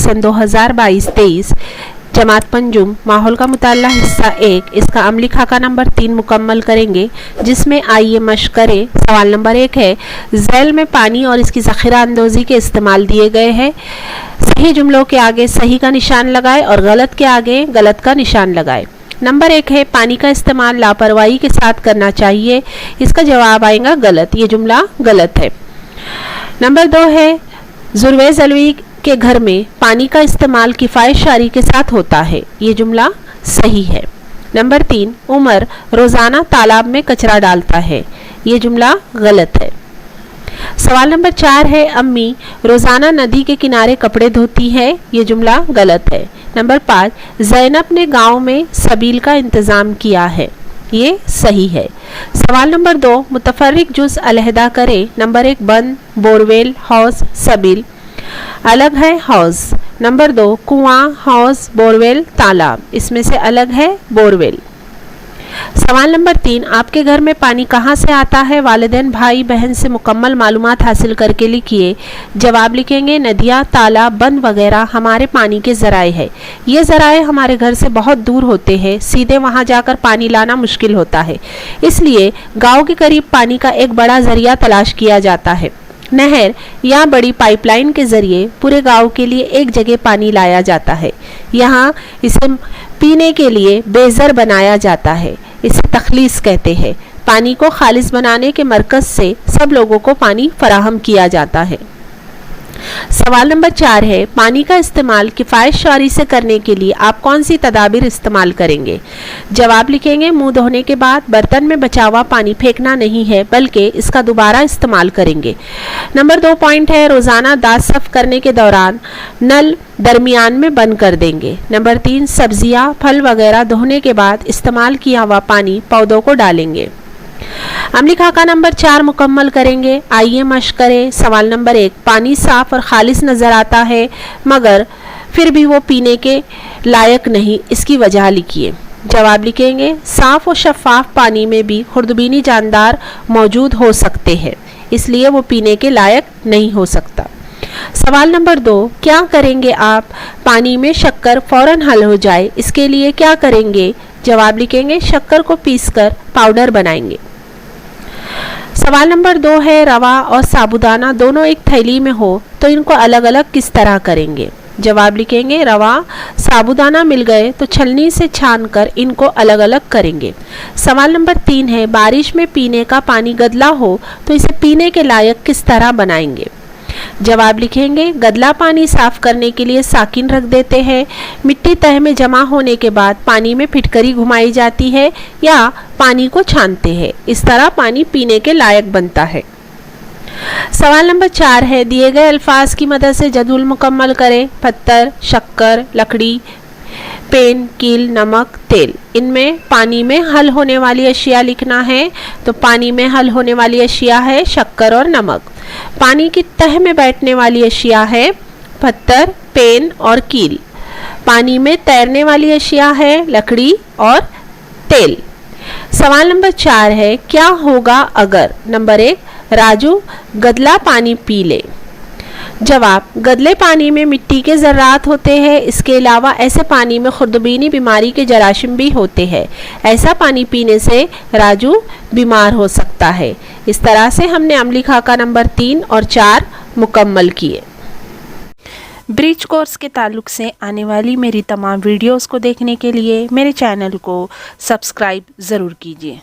सन 2022-23 जमात पंजुम माहौल का मुताला हिस्सा 1 इसका अमली खाका नंबर 3 मुकम्मल करेंगे, जिसमें आइए मश्क करें। सवाल नंबर 1 है, झैल में पानी और इसकी ज़ख़ीरा अंदोज़ी के इस्तेमाल दिए गए हैं। सही जुमलों के आगे सही का निशान लगाए और गलत के आगे गलत का निशान लगाए। नंबर 1 है, पानी का इस्तेमाल लापरवाही के साथ करना चाहिए। इसका जवाब आएगा गलत, ये जुमला गलत है। नंबर 2 है, जुर्वेज़ अलवी के घर में पानी का इस्तेमाल किफ़ायत शारी के साथ होता है। ये जुमला सही है। नंबर 3, उमर रोज़ाना तालाब में कचरा डालता है। ये जुमला गलत है। सवाल नंबर 4 है, अम्मी रोज़ाना नदी के किनारे कपड़े धोती है। ये जुमला गलत है। नंबर 5, ज़ैनब ने गांव में सबील का इंतज़ाम किया है। ये सही है। सवाल नंबर 2, मुतफर्रिक जुज़ अलहदा करें। नंबर 1, बंद, बोरवेल, हौज़, सबील। अलग है हौज़। नंबर 2, कुआं, हौज़, बोरवेल, तालाब। इसमें से अलग है बोरवेल। सवाल नंबर 3, आपके घर में पानी कहाँ से आता है? वालिदैन भाई बहन से मुकम्मल मालूमात हासिल करके लिखिए। जवाब लिखेंगे, नदियाँ, तालाब, बंद वगैरह हमारे पानी के ज़राए हैं। ये ज़राए हमारे घर से बहुत दूर होते हैं, सीधे वहाँ जाकर पानी लाना मुश्किल होता है, इसलिए गाँव के करीब पानी का एक बड़ा ज़रिया तलाश किया जाता है। नहर या बड़ी पाइपलाइन के ज़रिए पूरे गांव के लिए एक जगह पानी लाया जाता है। यहाँ इसे पीने के लिए बेज़र बनाया जाता है। इसे तखलीस कहते हैं। पानी को खालिस बनाने के मरकज़ से सब लोगों को पानी फराहम किया जाता है। सवाल नंबर 4 है, पानी का इस्तेमाल किफ़ायत शारी से करने के लिए आप कौन सी तदाबीर इस्तेमाल करेंगे? जवाब लिखेंगे, मुंह धोने के बाद बर्तन में बचा हुआ पानी फेंकना नहीं है, बल्कि इसका दोबारा इस्तेमाल करेंगे। नंबर 2 पॉइंट है, रोज़ाना दांत साफ करने के दौरान नल दरमियान में बंद कर देंगे। नंबर 3, सब्जियां, फल वगैरह धोने के बाद इस्तेमाल किया हुआ पानी पौधों को डालेंगे। अमली खाका नंबर 4 मुकम्मल करेंगे। आइए मश्क करें। सवाल नंबर 1, पानी साफ और खालिस नज़र आता है मगर फिर भी वो पीने के लायक नहीं, इसकी वजह लिखिए। जवाब लिखेंगे, साफ और शफाफ पानी में भी खुर्दबीनी जानदार मौजूद हो सकते हैं, इसलिए वो पीने के लायक नहीं हो सकता। सवाल नंबर 2, क्या करेंगे आप? पानी में शक्कर फौरन हल हो जाए, इसके लिए क्या करेंगे? जवाब लिखेंगे, शक्कर को पीसकर पाउडर बनाएंगे। सवाल नंबर 2 है, रवा और साबुदाना दोनों एक थैली में हो तो इनको अलग अलग किस तरह करेंगे? जवाब लिखेंगे, रवा साबुदाना मिल गए तो छलनी से छानकर इनको अलग अलग करेंगे। सवाल नंबर 3 है, बारिश में पीने का पानी गदला हो तो इसे पीने के लायक किस तरह बनाएंगे? जवाब लिखेंगे, गदला पानी साफ करने के लिए साकिन रख देते हैं। मिट्टी तह में जमा होने के बाद पानी में फिटकरी घुमाई जाती है या पानी को छानते हैं। इस तरह पानी पीने के लायक बनता है। सवाल नंबर 4 है, दिए गए अल्फाज की मदद से जदूल मुकम्मल करें। पत्थर, शक्कर, लकड़ी, पेन, कील, नमक, तेल। इनमें पानी में हल होने वाली अशिया लिखना है, तो पानी में हल होने वाली अशिया है शक्कर और नमक। पानी की तह में बैठने वाली अशिया है पत्थर, पेन और कील। पानी में तैरने वाली अशिया है लकड़ी और तेल। सवाल नंबर 4 है, क्या होगा अगर? नंबर 1, राजू गदला पानी पी ले। जवाब, गदले पानी में मिट्टी के ज़र्रात होते हैं। इसके अलावा ऐसे पानी में खुर्दबीनी बीमारी के जराशिम भी होते हैं। ऐसा पानी पीने से राजू बीमार हो सकता है। इस तरह से हमने अमली खाका नंबर 3 और 4 मुकम्मल किए। ब्रिज कोर्स के ताल्लुक से आने वाली मेरी तमाम वीडियोस को देखने के लिए मेरे चैनल को सब्सक्राइब ज़रूर कीजिए।